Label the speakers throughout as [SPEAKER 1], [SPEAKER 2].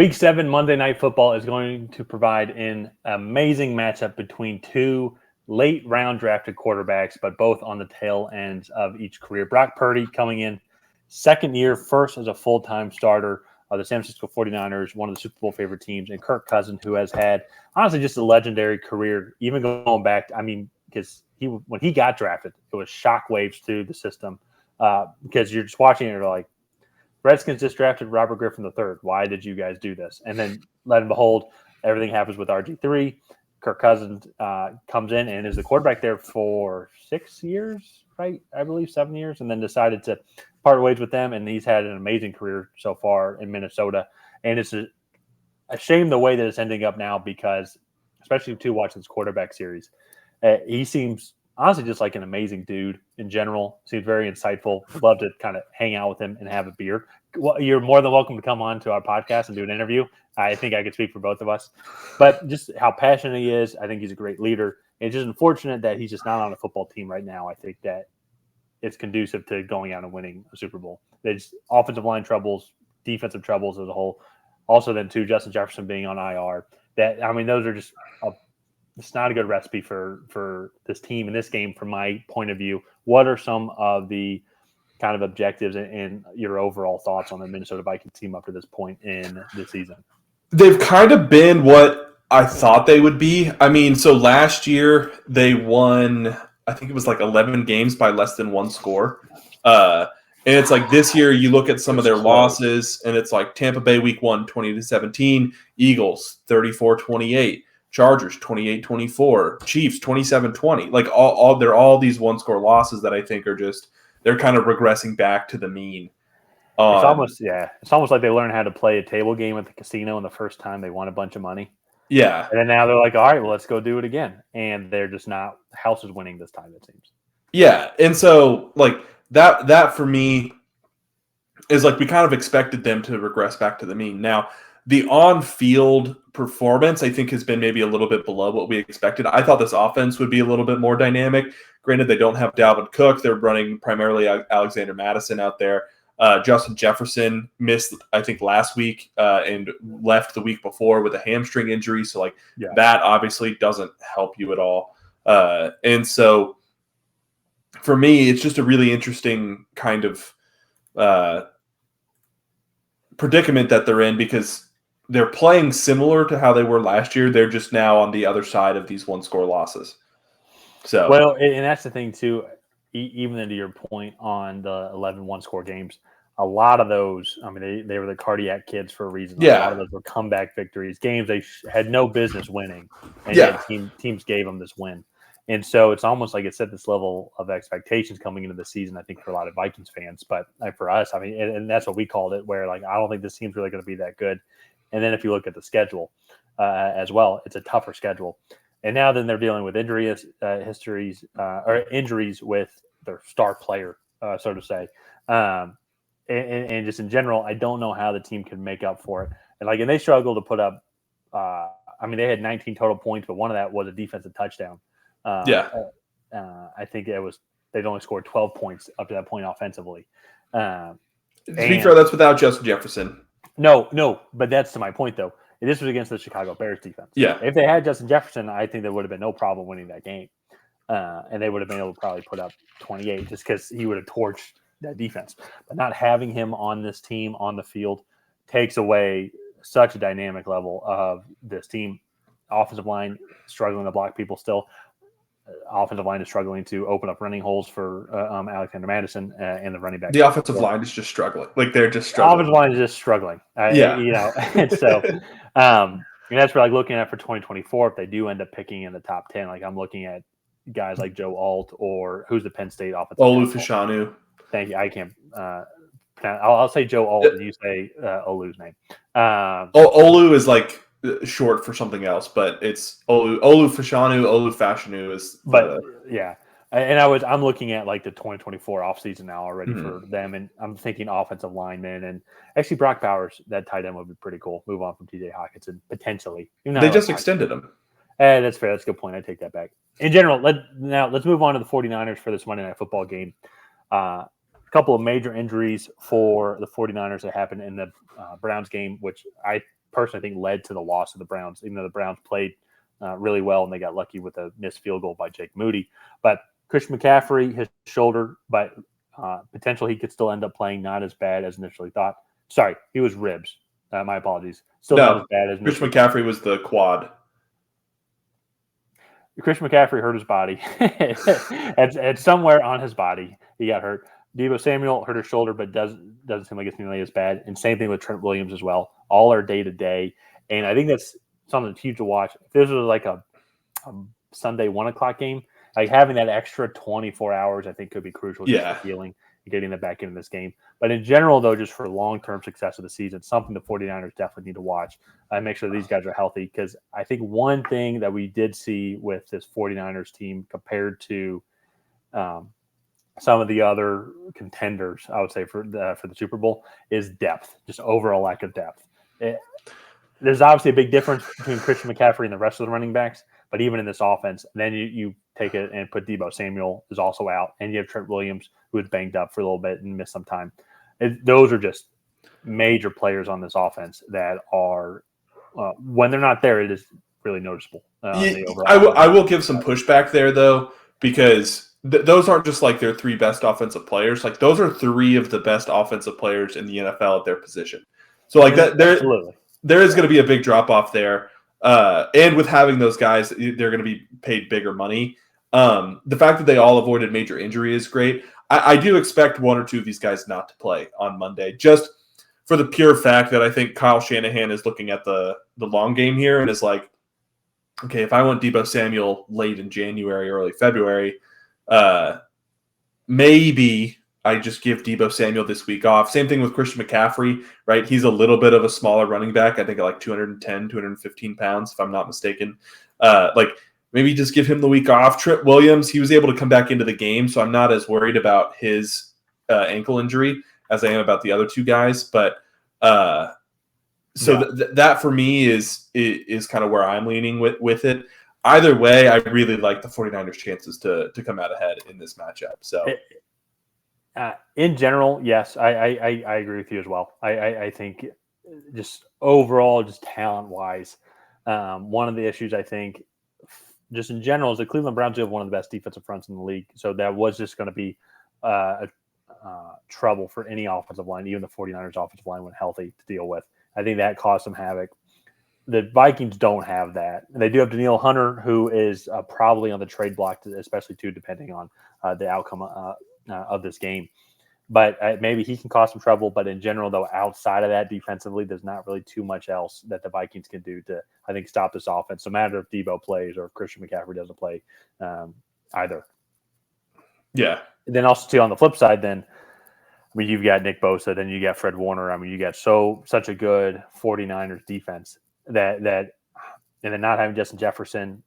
[SPEAKER 1] Week 7 Monday Night Football is going to provide an amazing matchup between two late-round drafted quarterbacks, but both on the tail ends of each career. Brock Purdy coming in second year, first as a full-time starter of the San Francisco 49ers, one of the Super Bowl favorite teams, and Kirk Cousins, who has had, honestly, just a legendary career, even going back, because when he got drafted, it was shockwaves through the system because you're just watching it and you're like, Redskins just drafted Robert Griffin III. Why did you guys do this? And then, lo and behold, everything happens with RG3. Kirk Cousins comes in and is the quarterback there for 6 years, right? I believe 7 years, and then decided to part ways with them. And he's had an amazing career so far in Minnesota. And it's a shame the way that it's ending up now because, especially to watch this quarterback series, he seems honestly just like an amazing dude in general. Seems very insightful. Would love to kind of hang out with him and have a beer. Well, you're more than welcome to come on to our podcast and do an interview. I think I could speak for both of us. But just how passionate he is, I think he's a great leader. It's just unfortunate that he's just not on a football team right now. I think that it's conducive to going out and winning a Super Bowl. There's offensive line troubles, defensive troubles as a whole. Also, then, too, Justin Jefferson being on IR. Those are just it's not a good recipe for this team in this game from my point of view. What are some of the kind of objectives and your overall thoughts on the Minnesota Vikings team up to this point in the season?
[SPEAKER 2] They've kind of been what I thought they would be. So last year they won, I think it was like 11 games by less than one score. And it's like this year you look at some of their losses and it's like Tampa Bay week 1, 20-17, Eagles 34-28. Chargers 28-24, Chiefs 27-20. Like they're all these one-score losses that I think are just they're kind of regressing back to the mean.
[SPEAKER 1] It's almost like they learned how to play a table game at the casino, and the first time they won a bunch of money.
[SPEAKER 2] Yeah,
[SPEAKER 1] and then now they're like, all right, well, let's go do it again, and they're just not. The house is winning this time, it seems.
[SPEAKER 2] Yeah, and so like that for me is like we kind of expected them to regress back to the mean. Now, the on-field performance, I think, has been maybe a little bit below what we expected. I thought this offense would be a little bit more dynamic. Granted, they don't have Dalvin Cook. They're running primarily Alexander Mattison out there. Justin Jefferson missed, I think, last week and left the week before with a hamstring injury. So, that obviously doesn't help you at all. And so, for me, it's just a really interesting kind of predicament that they're in because they're playing similar to how they were last year. They're just now on the other side of these one-score losses. So,
[SPEAKER 1] well, and that's the thing too. Even to your point on the 11 one-score games, a lot of those, they were the cardiac kids for a reason.
[SPEAKER 2] Yeah.
[SPEAKER 1] A lot of those were comeback victories, games they had no business winning, and yet teams gave them this win. And so it's almost like it set this level of expectations coming into the season, I think, for a lot of Vikings fans. But for us, and that's what we called it, where I don't think this team's really going to be that good. And then if you look at the schedule as well, it's a tougher schedule. And now then they're dealing with injuries with their star player, so to say. And just in general, I don't know how the team can make up for it. And they struggled to put up, they had 19 total points, but one of that was a defensive touchdown. I think they'd only scored 12 points up to that point offensively.
[SPEAKER 2] To be fair, that's without Justin Jefferson.
[SPEAKER 1] No, but that's to my point, though. This was against the Chicago Bears defense.
[SPEAKER 2] Yeah.
[SPEAKER 1] If they had Justin Jefferson, I think there would have been no problem winning that game. And they would have been able to probably put up 28 just because he would have torched that defense. But not having him on this team on the field takes away such a dynamic level of this team. Offensive line struggling to block people still. Offensive line is struggling to open up running holes for Alexander Mattison and the running back.
[SPEAKER 2] The offensive line is just struggling. They're just struggling.
[SPEAKER 1] Offensive line is just struggling. And so that's what I'm looking at for 2024. If they do end up picking in the top 10, I'm looking at guys like Joe Alt or who's the Penn State offensive
[SPEAKER 2] Olu Fashanu.
[SPEAKER 1] Thank you. I can't. I'll say Joe Alt and you say Olu's name.
[SPEAKER 2] Olu is short for something else, but it's Olu Fashanu is.
[SPEAKER 1] And I'm looking at the 2024 offseason now already for them, and I'm thinking offensive linemen and actually Brock Bowers, that tight end would be pretty cool. Move on from TJ Hawkinson potentially.
[SPEAKER 2] They just extended him.
[SPEAKER 1] That's fair. That's a good point. I take that back. In general, let's move on to the 49ers for this Monday Night Football game. A couple of major injuries for the 49ers that happened in the Browns game, which I personally think led to the loss of the Browns, even though the Browns played really well and they got lucky with a missed field goal by Jake Moody. But Christian McCaffrey, his shoulder, but potential he could still end up playing not as bad as initially thought. Sorry, he was ribs. My apologies. Still not as bad as
[SPEAKER 2] Christian McCaffrey was the quad.
[SPEAKER 1] Christian McCaffrey hurt his body. It's somewhere on his body he got hurt. Deebo Samuel hurt his shoulder, but doesn't seem like it's nearly as bad. And same thing with Trent Williams as well. All are day to day, and I think that's something that's huge to watch. If this was like a Sunday 1:00 game, like having that extra 24 hours, I think could be crucial just for healing and getting that back into this game. But in general, though, just for long-term success of the season, something the 49ers definitely need to watch and make sure these guys are healthy. Because I think one thing that we did see with this 49ers team compared to some of the other contenders, I would say, for the Super Bowl is depth, just overall lack of depth. There's obviously a big difference between Christian McCaffrey and the rest of the running backs, but even in this offense, then you take it and put Deebo Samuel is also out, and you have Trent Williams, who was banged up for a little bit and missed some time. Those are just major players on this offense that are, when they're not there, it is really noticeable.
[SPEAKER 2] I will give some pushback there, though, because those aren't just like their three best offensive players. Like, those are three of the best offensive players in the NFL at their position. So, like, there is going to be a big drop-off there. And with having those guys, they're going to be paid bigger money. The fact that they all avoided major injury is great. I do expect one or two of these guys not to play on Monday, just for the pure fact that I think Kyle Shanahan is looking at the long game here and is like, okay, if I want Deebo Samuel late in January, early February, maybe I just give Deebo Samuel this week off. Same thing with Christian McCaffrey, right? He's a little bit of a smaller running back. I think at like 210, 215 pounds, if I'm not mistaken. Maybe just give him the week off. Trent Williams, he was able to come back into the game, so I'm not as worried about his ankle injury as I am about the other two guys. But that for me is kind of where I'm leaning with it. Either way, I really like the 49ers' chances to come out ahead in this matchup. So,
[SPEAKER 1] in general, yes, I agree with you as well. I think just overall, just talent-wise, one of the issues I think just in general is the Cleveland Browns have one of the best defensive fronts in the league. So that was just going to be trouble for any offensive line, even the 49ers offensive line when healthy, to deal with. I think that caused some havoc. The Vikings don't have that. They do have Danielle Hunter, who is probably on the trade block, especially too, depending on the outcome of this game. But maybe he can cause some trouble. But in general, though, outside of that, defensively, there's not really too much else that the Vikings can do to, I think, stop this offense. No matter if Deebo plays or if Christian McCaffrey doesn't play either.
[SPEAKER 2] Yeah.
[SPEAKER 1] And then also, too, on the flip side, then, I mean, you've got Nick Bosa, then you got Fred Warner. I mean, you got such a good 49ers defense that and then not having Justin Jefferson,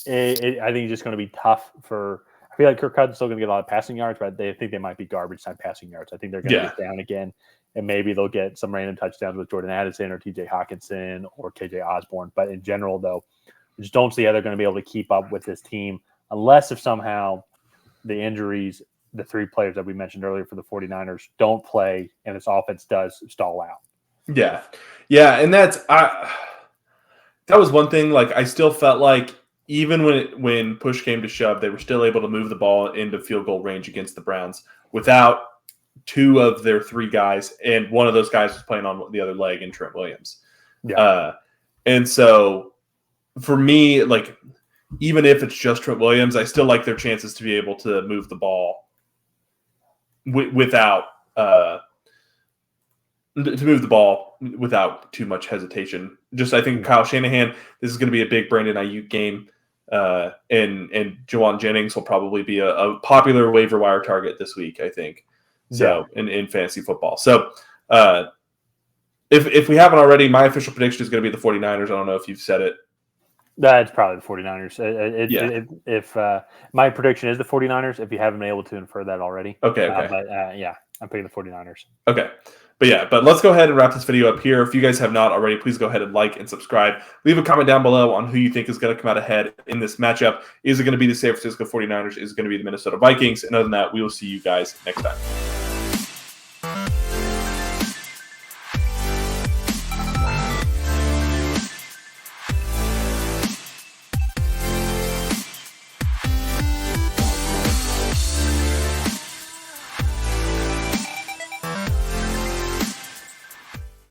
[SPEAKER 1] I think it's just going to be tough for – I feel like Kirk Cousins is still going to get a lot of passing yards, but they think they might be garbage time passing yards. I think they're going to get down again, and maybe they'll get some random touchdowns with Jordan Addison or TJ Hawkinson or KJ Osborne. But in general, though, I just don't see how they're going to be able to keep up with this team unless if somehow the injuries, the three players that we mentioned earlier for the 49ers, don't play and this offense does stall out.
[SPEAKER 2] Yeah. Yeah, and that was one thing. Like, I still felt like even when push came to shove, they were still able to move the ball into field goal range against the Browns without two of their three guys, and one of those guys was playing on the other leg in Trent Williams. Yeah. And so for me, like, even if it's just Trent Williams, I still like their chances to be able to move the ball without too much hesitation. Just, I think Kyle Shanahan, this is going to be a big Brandon Ayuk game. And Juwan Jennings will probably be a popular waiver wire target this week, I think. So in fantasy football. So if we haven't already, my official prediction is going to be the 49ers. I don't know if you've said it.
[SPEAKER 1] It's probably the 49ers. If my prediction is the 49ers, if you haven't been able to infer that already.
[SPEAKER 2] Okay.
[SPEAKER 1] I'm picking the 49ers.
[SPEAKER 2] Okay. But let's go ahead and wrap this video up here. If you guys have not already, please go ahead and like and subscribe. Leave a comment down below on who you think is going to come out ahead in this matchup. Is it going to be the San Francisco 49ers? Is it going to be the Minnesota Vikings? And other than that, we will see you guys next time.